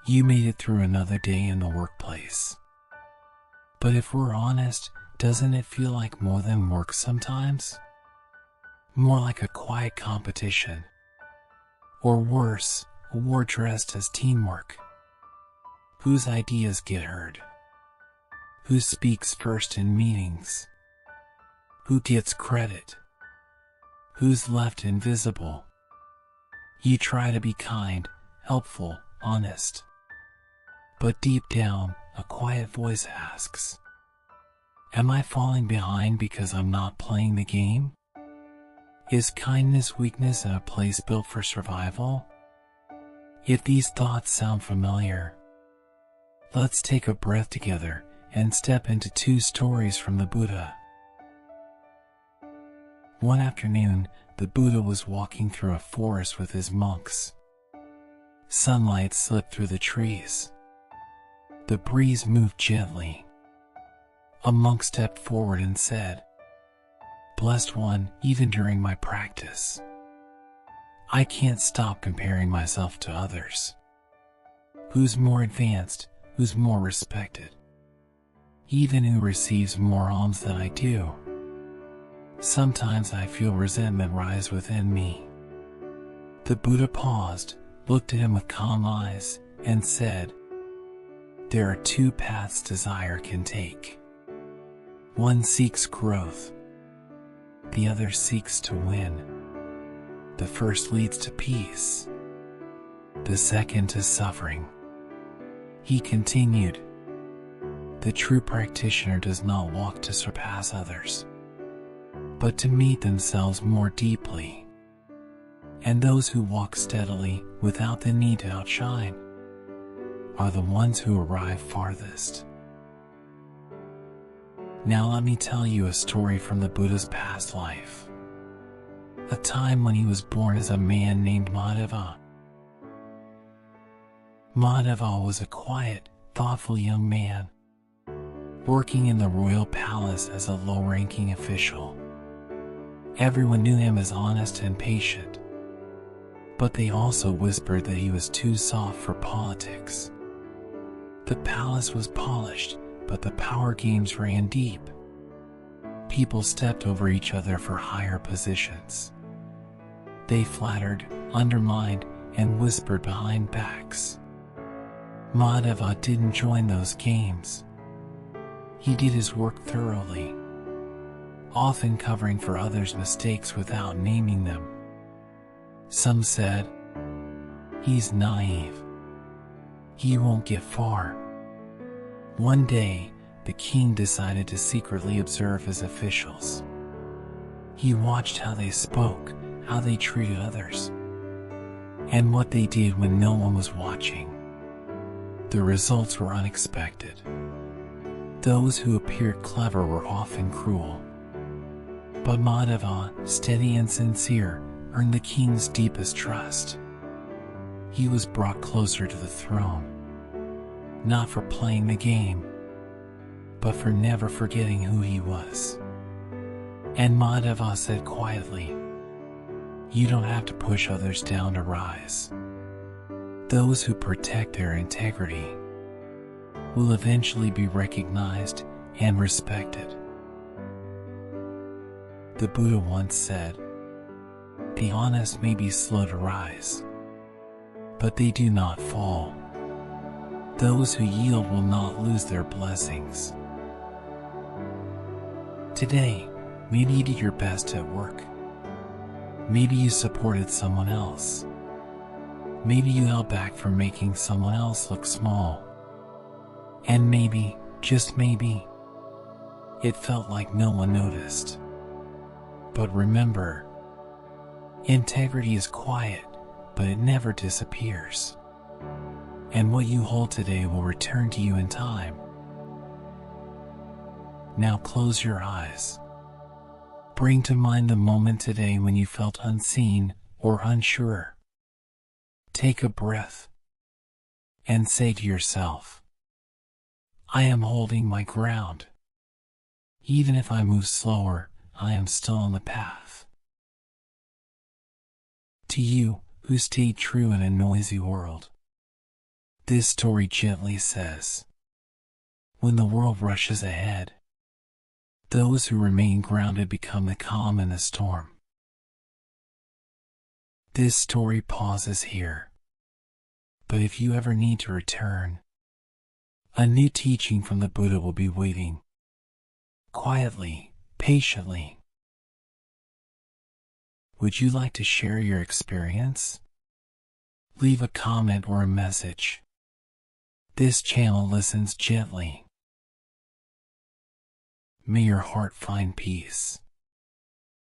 You made it through another day in the workplace. But if we're honest, doesn't it feel like more than work sometimes? More like a quiet competition. Or worse, a war dressed as teamwork. Whose ideas get heard? Who speaks first in meetings? Who gets credit? Who's left invisible? You try to be kind, helpful, honest. But deep down, a quiet voice asks, am I falling behind because I'm not playing the game? Is kindness weakness in a place built for survival? If these thoughts sound familiar, let's take a breath together and step into two stories from the Buddha. One afternoon, the Buddha was walking through a forest with his monks. Sunlight slipped through the trees. The breeze moved gently. A monk stepped forward and said, "Blessed One, even during my practice, I can't stop comparing myself to others. Who's more advanced, who's more respected? Even who receives more alms than I do. Sometimes I feel resentment rise within me." The Buddha paused, looked at him with calm eyes, and said, "There are two paths desire can take. One seeks growth. The other seeks to win. The first leads to peace. The second to suffering." He continued, "The true practitioner does not walk to surpass others, but to meet themselves more deeply. And those who walk steadily, without the need to outshine, are the ones who arrive farthest." Now let me tell you a story from the Buddha's past life. A time when he was born as a man named Mahadeva. Mahadeva was a quiet, thoughtful young man, working in the royal palace as a low-ranking official. Everyone knew him as honest and patient, but they also whispered that he was too soft for politics. The palace was polished, but the power games ran deep. People stepped over each other for higher positions. They flattered, undermined, and whispered behind backs. Mahadeva didn't join those games. He did his work thoroughly, often covering for others' mistakes without naming them. Some said, "He's naive. He won't get far." One day, the king decided to secretly observe his officials. He watched how they spoke, how they treated others, and what they did when no one was watching. The results were unexpected. Those who appeared clever were often cruel. But Mahadeva, steady and sincere, earned the king's deepest trust. He was brought closer to the throne, not for playing the game, but for never forgetting who he was. And Mahadeva said quietly, "You don't have to push others down to rise. Those who protect their integrity will eventually be recognized and respected." The Buddha once said, "The honest may be slow to rise, but they do not fall. Those who yield will not lose their blessings." Today, maybe you did your best at work. Maybe you supported someone else. Maybe you held back from making someone else look small. And maybe, just maybe, it felt like no one noticed. But remember, integrity is quiet, but it never disappears. And what you hold today will return to you in time. Now close your eyes. Bring to mind the moment today when you felt unseen or unsure. Take a breath and say to yourself, "I am holding my ground. Even if I move slower, I am still on the path." To you, who stayed true in a noisy world, This story gently says, when the world rushes ahead, those who remain grounded become the calm in the storm. This story pauses here, but if you ever need to return, a new teaching from the Buddha will be waiting, quietly, patiently. Would you like to share your experience? Leave a comment or a message. This channel listens gently. May your heart find peace.